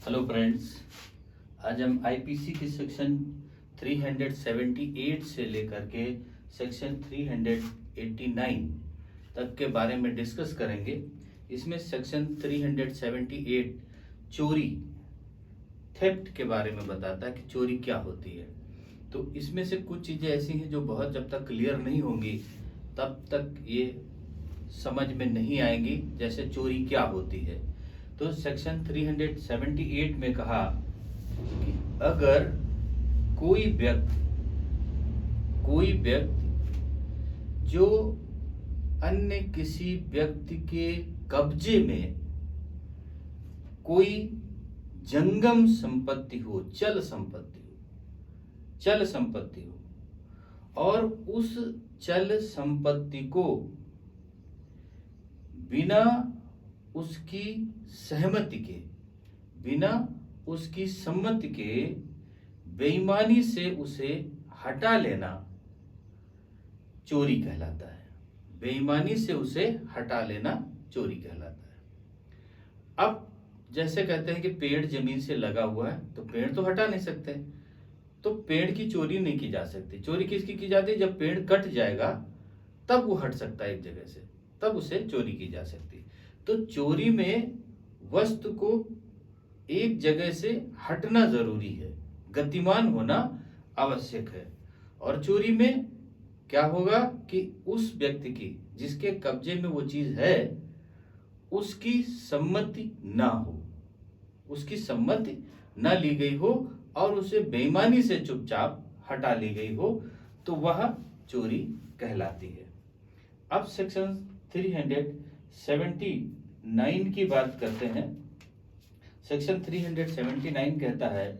Hello friends, आज हम IPC के सेक्शन 378 से लेकर के सेक्शन 389 तक के बारे में डिस्कस करेंगे। इसमें सेक्शन 378 चोरी, थेफ्ट के बारे में बताता है कि चोरी क्या होती है। तो इसमें से कुछ चीज़ें ऐसी हैं जो बहुत जब तक क्लियर नहीं होंगी तब तक ये समझ में नहीं आएंगी, जैसे चोरी क्या होती है। तो सेक्शन 378 में कहा कि अगर कोई व्यक्ति जो अन्य किसी व्यक्ति के कब्जे में कोई जंगम संपत्ति हो, चल संपत्ति हो और उस चल संपत्ति को बिना उसकी सम्मति के बेईमानी से उसे हटा लेना चोरी कहलाता है। बेईमानी से उसे हटा लेना चोरी कहलाता है। अब जैसे कहते हैं कि पेड़ जमीन से लगा हुआ है तो पेड़ तो हटा नहीं सकते, तो पेड़ की चोरी नहीं की जा सकती। चोरी किसकी की जाती है? जब पेड़ कट जाएगा तब वो हट सकता है एक जगह से, तब उसे चोरी की जा सकती है। तो चोरी में वस्तु को एक जगह से हटना जरूरी है, गतिमान होना आवश्यक है। और चोरी में क्या होगा कि उस व्यक्ति की जिसके कब्जे में वो चीज है उसकी सम्मति ना हो, उसकी सम्मति ना ली गई हो और उसे बेईमानी से चुपचाप हटा ली गई हो, तो वह चोरी कहलाती है। अब सेक्शन 379 की बात करते हैं। सेक्शन 379 कहता है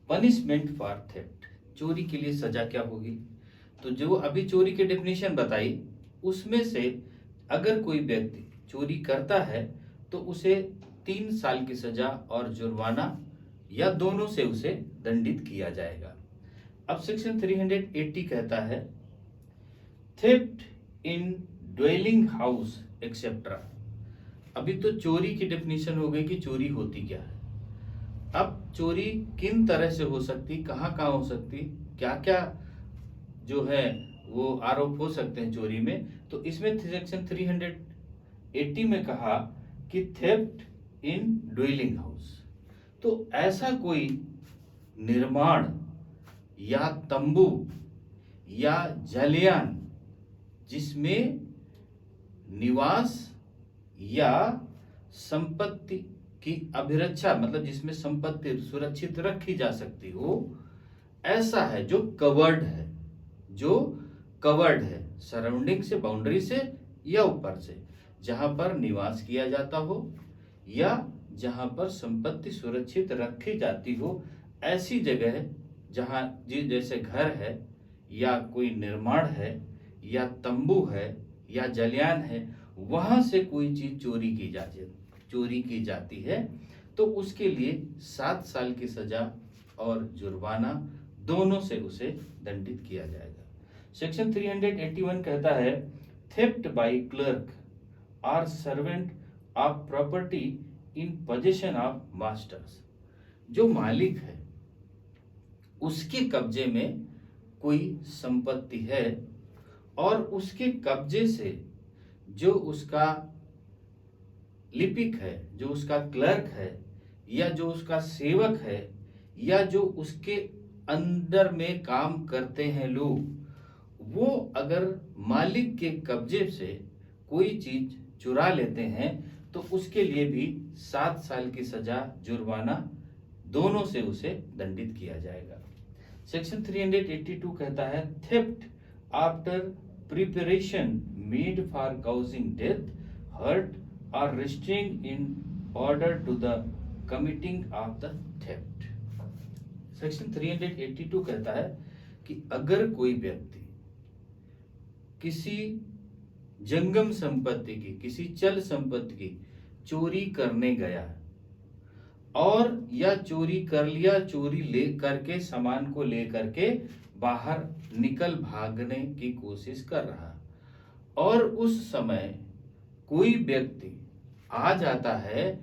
पनिशमेंट फॉर थेफ्ट, चोरी के लिए सजा क्या होगी। तो जो अभी चोरी की डेफिनेशन बताई उसमें से अगर कोई व्यक्ति चोरी करता है तो उसे 3 साल की सजा और जुर्माना या दोनों से उसे दंडित किया जाएगा। अब सेक्शन 380 कहता है थेफ्ट इन ड्वेलिंग हाउस एक्सेट्रा। अभी तो चोरी की डेफिनेशन हो गई कि चोरी होती क्या है। अब चोरी किन तरह से हो सकती, कहाँ कहाँ हो सकती, क्या क्या जो है वो आरोप हो सकते हैं चोरी में। तो इसमें सेक्शन 380 में कहा कि थेफ्ट इन ड्वेलिंग हाउस, तो ऐसा कोई निर्माण या तंबू या जलयान जिसमें निवास या संपत्ति की अभिरक्षा, मतलब जिसमें संपत्ति सुरक्षित रखी जा सकती हो, ऐसा है जो कवर्ड है सराउंडिंग से, बाउंड्री से या ऊपर से, जहां पर निवास किया जाता हो या जहां पर संपत्ति सुरक्षित रखी जाती हो। ऐसी जगह जहां जैसे घर है या कोई निर्माण है या तंबू है या जलयान है, वहां से कोई चीज चोरी की जाती है तो उसके लिए 7 साल की सजा और जुर्माना दोनों से उसे दंडित किया जाएगा। सेक्शन 381 कहता है थेफ्ट बाय क्लर्क और servant of property in position of masters. जो मालिक है उसके कब्जे में कोई संपत्ति है और उसके कब्जे से जो उसका लिपिक है, जो उसका क्लर्क है या जो उसका सेवक है या जो उसके अंदर में काम करते हैं लोग, वो अगर मालिक के कब्जे से कोई चीज चुरा लेते हैं तो उसके लिए भी 7 साल की सजा, जुर्माना दोनों से उसे दंडित किया जाएगा। सेक्शन 382 कहता है theft after preparation made for causing death, hurt or restraint in order to the committing of the theft. Section 382 कहता है कि अगर कोई व्यक्ति किसी जंगम संपत्ति की, किसी चल संपत्ति की चोरी करने गया और या चोरी कर लिया, चोरी ले करके सामान को ले करके बाहर निकल भागने की कोशिश कर रहा और उस समय कोई व्यक्ति आ जाता है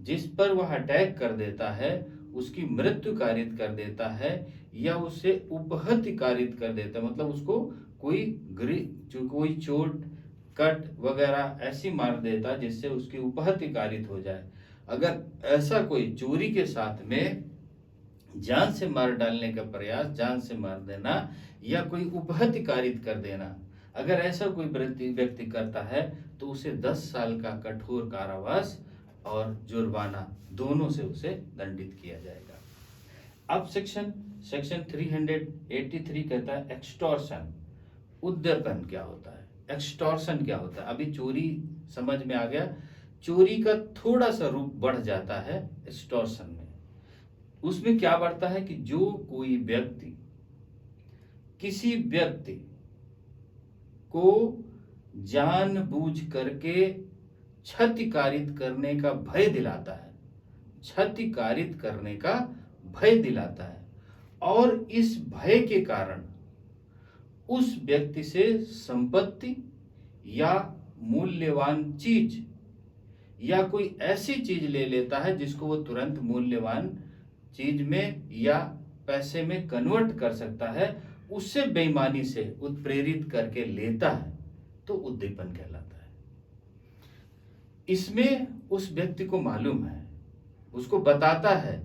जिस पर वह अटैक कर देता है उसकी मृत्यु कारित कर देता है या उसे उपहत्य कारित कर देता है, मतलब उसको कोई चोट कट वगैरह ऐसी मार देता जिससे उसकी उपहत्य कारित हो जाए। अगर ऐसा कोई चोरी के साथ में जान से मार डालने का प्रयास, जान से मार देना या कोई उपहत्य कारित कर देना, अगर ऐसा कोई व्यक्ति करता है तो उसे 10 साल का कठोर कारावास और जुर्माना दोनों से उसे दंडित किया जाएगा। अब सेक्शन 383 कहता है एक्सटॉर्शन, उद्यपन क्या होता है, एक्सटॉर्शन क्या होता है। अभी चोरी समझ में आ गया, चोरी का थोड़ा सा रूप बढ़ जाता है एक्सटॉर्शन में। उसमें क्या बढ़ता है कि जो कोई व्यक्ति किसी व्यक्ति को जानबूझ करके क्षति कारित करने का भय दिलाता है, क्षति कारित करने का भय दिलाता है और इस भय के कारण उस व्यक्ति से संपत्ति या मूल्यवान चीज या कोई ऐसी चीज ले लेता है जिसको वो तुरंत मूल्यवान चीज में या पैसे में कन्वर्ट कर सकता है, उससे बेईमानी से उत्प्रेरित करके लेता है तो उद्दीपन कहलाता है। इसमें उस व्यक्ति को मालूम है, उसको बताता है,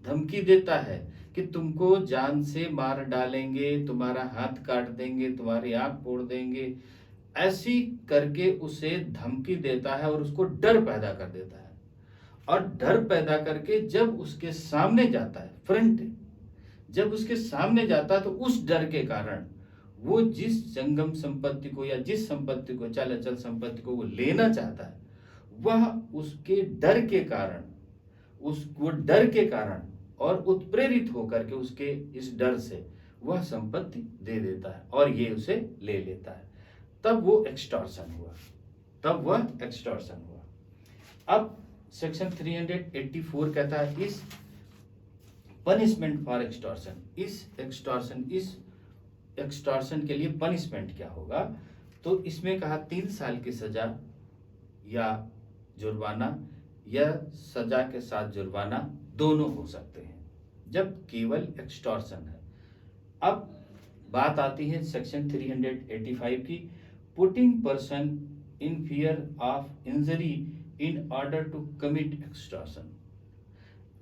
धमकी देता है कि तुमको जान से मार डालेंगे, तुम्हारा हाथ काट देंगे, तुम्हारी आंख फोड़ देंगे, ऐसी करके उसे धमकी देता है और उसको डर पैदा कर देता है। और डर पैदा करके जब उसके सामने जाता है, फ्रंट जब उसके सामने जाता है तो उस डर के कारण वो जिस जंगम संपत्ति को या जिस संपत्ति को, चल अचल संपत्ति को वो लेना चाहता है, वह उसके डर के कारण, उसको डर के कारण और उत्प्रेरित होकर के उसके इस डर से वह संपत्ति दे देता है और ये उसे ले लेता है, तब वो एक्सटॉर्शन हुआ, तब वह एक्सटॉर्शन हुआ। अब सेक्शन 384 कहता है इस पनिशमेंट फॉर एक्सटॉर्शन, इस एक्सटॉर्शन के लिए पनिशमेंट क्या होगा। तो इसमें कहा 3 साल की सजा या जुर्माना या सजा के साथ जुर्माना दोनों हो सकते हैं जब केवल एक्सटॉर्शन है। अब बात आती है सेक्शन 385 की, putting person in fear of injury in order to commit extortion.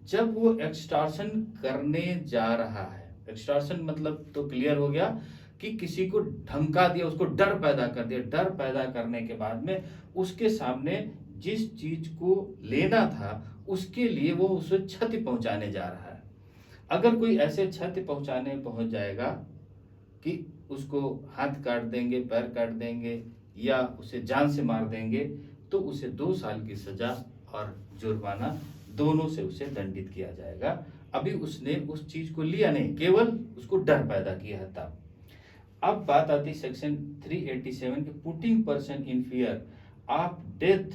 जब वो एक्सटॉर्शन करने जा रहा है, एक्सटॉर्शन मतलब तो क्लियर हो गया कि किसी को धमका दिया, उसको डर पैदा कर दिया, डर पैदा करने के बाद में उसके सामने जिस चीज को लेना था उसके लिए वो उसे क्षति पहुंचाने जा रहा है। अगर कोई ऐसे क्षति पहुंचाने पहुंच जाएगा कि उसको हाथ काट देंगे, पैर काट देंगे या उसे जान से मार देंगे तो उसे 2 साल की सजा और जुर्माना दोनों से उसे दंडित किया जाएगा। अभी उसने उस चीज को लिया नहीं, केवल उसको डर पैदा किया था। अब बात आती है सेक्शन 387 के, putting person in fear of death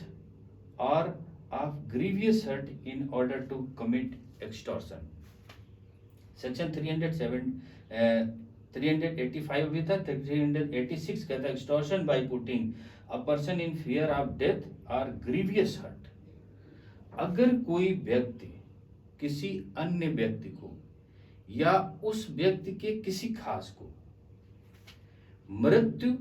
or of grievous hurt in order to commit extortion. Section 385 भी था, 386 कहता है extortion by putting a person in fear of death or grievous hurt. अगर कोई व्यक्ति किसी अन्य व्यक्ति को या उस व्यक्ति के किसी खास को मृत्यु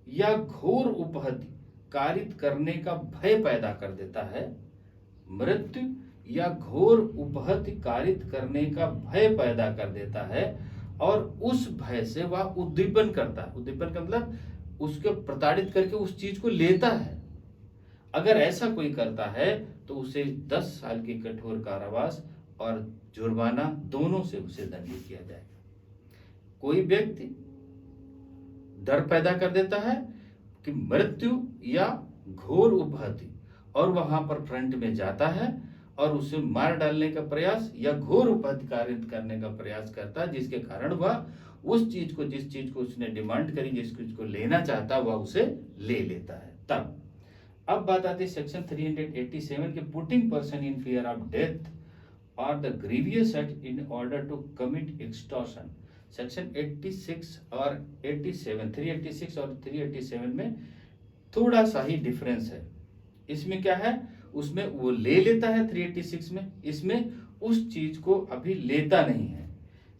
या घोर उपहति कारित करने का भय पैदा कर देता है, मृत्यु या घोर उपहति कारित करने का भय पैदा कर देता है और उस भय से वह उद्दीपन करता है, उद्दीपन का मतलब उसको प्रताड़ित करके उस चीज को लेता है। अगर ऐसा कोई करता है तो उसे 10 साल की कठोर कारावास और जुर्माना दोनों से उसे दंडित किया जाएगा। कोई व्यक्ति डर पैदा कर देता है कि मृत्यु या घोर उपहति और वहां पर फ्रंट में जाता है और उसे मार डालने का प्रयास या घोर उपहति कारित करने का प्रयास करता है, जिसके कारण वह उस चीज को, जिस चीज को उसने डिमांड करी, जिस चीज को लेना चाहता वह उसे ले लेता है। तब अब बात आती है सेक्शन 387 के, putting person in fear of death or the grievous hurt in order to commit extortion. Section 86 और 87, 386 और 387 में थोड़ा सा ही डिफरेंस है। इसमें क्या है, उसमें वो ले लेता है 386 में, इसमें उस चीज को अभी लेता नहीं है।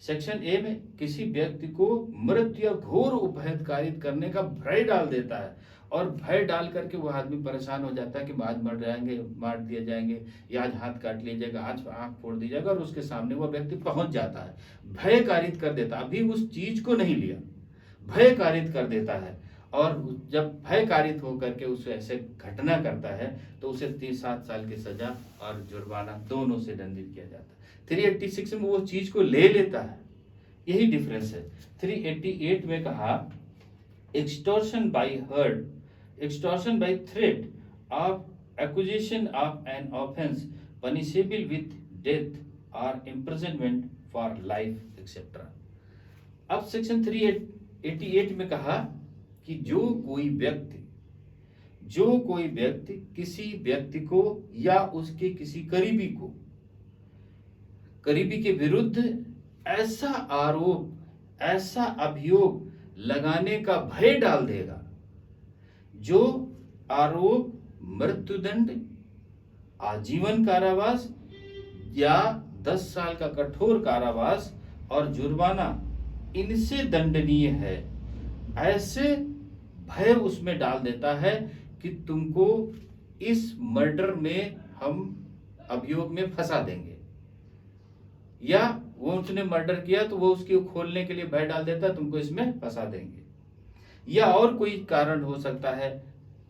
सेक्शन ए में किसी व्यक्ति को मृत्यु या घोर उपहत कारित करने का भय डाल देता है, और भय डाल करके वह आदमी परेशान हो जाता है कि आज मर जाएंगे, मार दिए जाएंगे, या आज हाथ काट लिया जाएगा, आज आंख फोड़ दी जाएगा, और उसके सामने वह व्यक्ति पहुंच जाता है, भय कारित कर देता है। अभी उस चीज को नहीं लिया, भय कारित कर देता है, और जब भय कारित होकर के उसे ऐसे घटना करता है तो उसे 7 साल की सजा और जुर्माना दोनों से दंडित किया जाता है। 386 में वो चीज को ले लेता है, यही डिफरेंस है। 388 में कहा extortion by hurt, extortion by threat of acquisition of an offence punishable with death और इम्प्रिजनमेंट फॉर लाइफ एक्सेट्रा। अब सेक्शन 388 में कहा कि जो कोई व्यक्ति किसी व्यक्ति को या उसके किसी करीबी के विरुद्ध ऐसा आरोप, ऐसा अभियोग लगाने का भय डाल देगा, जो आरोप मृत्युदंड, आजीवन कारावास या 10 साल का कठोर कारावास और जुर्माना इनसे दंडनीय है, ऐसे भय उसमें डाल देता है कि तुमको इस मर्डर में हम अभियोग में फंसा देंगे, या वो उसने मर्डर किया तो वो उसकी खोलने के लिए भय डाल देता है, तुमको इसमें फंसा देंगे, या और कोई कारण हो सकता है,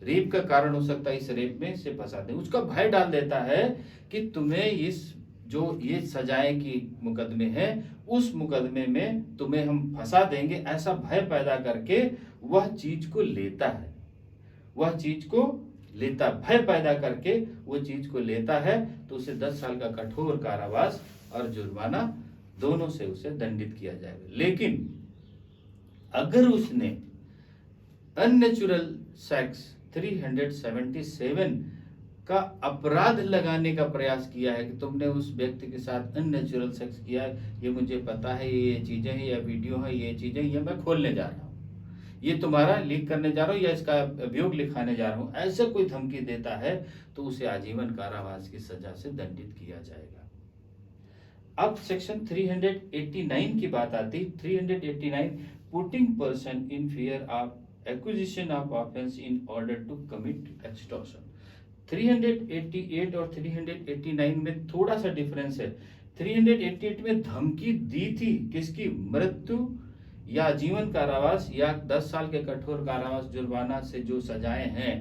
रेप का कारण हो सकता है, इस रेप में से फंसा देंगे, उसका भय डाल देता है कि तुम्हें इस जो ये सजाए की मुकदमे है उस मुकदमे में तुम्हें हम फंसा देंगे, ऐसा भय पैदा करके वह चीज को लेता है, भय पैदा करके वो चीज को लेता है, तो उसे 10 साल का कठोर कारावास और जुर्माना दोनों से उसे दंडित किया जाएगा। लेकिन अगर उसने अननेचुरल सेक्स 377 का अपराध लगाने का प्रयास किया है कि तुमने उस व्यक्ति के साथ अननेचुरल सेक्स किया है, ये मुझे पता है, ये चीजें हैं, या वीडियो है, ये चीजें, ये मैं खोलने जा रहा हूँ, ये तुम्हारा लीक करने जा रहा हूँ, या इसका अभियोग लिखाने जा रहा हूँ, ऐसे कोई धमकी देता है तो उसे आजीवन कारावास की सजा से दंडित किया जाएगा। अब सेक्शन 389 की बात आती। 389 putting person in fear of acquisition of offence in order to commit extortion. 388 और 389 में थोड़ा सा डिफरेंस है। 388 में धमकी दी थी किसकी, मृत्यु या जीवन कारावास या 10 साल के कठोर कारावास जुर्माना से जो सजाएं हैं,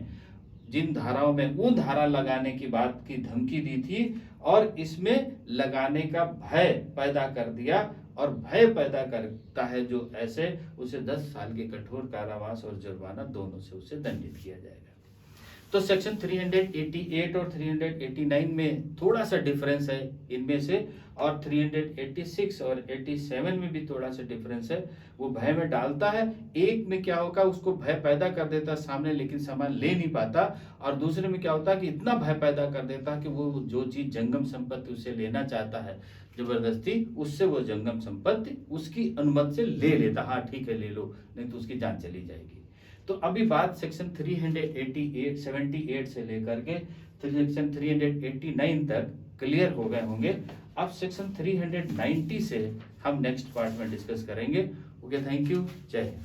जिन धाराओं में वो धारा लगाने की बात की धमकी दी थी, और इसमें लगाने का भय पैदा कर दिया, और भय पैदा करता है जो ऐसे, उसे 10 साल के कठोर कारावास और जुर्माना दोनों से उसे दंडित किया जाएगा। तो सेक्शन 388 और 389 में थोड़ा सा डिफरेंस है इनमें से, और 386 और 87 में भी थोड़ा सा डिफरेंस है। वो भय में डालता है, एक में क्या होगा, उसको भय पैदा कर देता सामने, लेकिन सामान ले नहीं पाता, और दूसरे में क्या होता है कि इतना भय पैदा कर देता कि वो जो चीज जंगम संपत्ति उसे लेना चाहता है जबरदस्ती, उससे वो जंगम संपत्ति उसकी अनुमति से ले लेता, हाँ ठीक है ले लो, नहीं तो उसकी जान चली जाएगी। तो अभी बात सेक्शन 378 से लेकर के सेक्शन 389 तक क्लियर हो गए होंगे। अब सेक्शन 390 से हम नेक्स्ट पार्ट में डिस्कस करेंगे। ओके, थैंक यू, जय हिंद।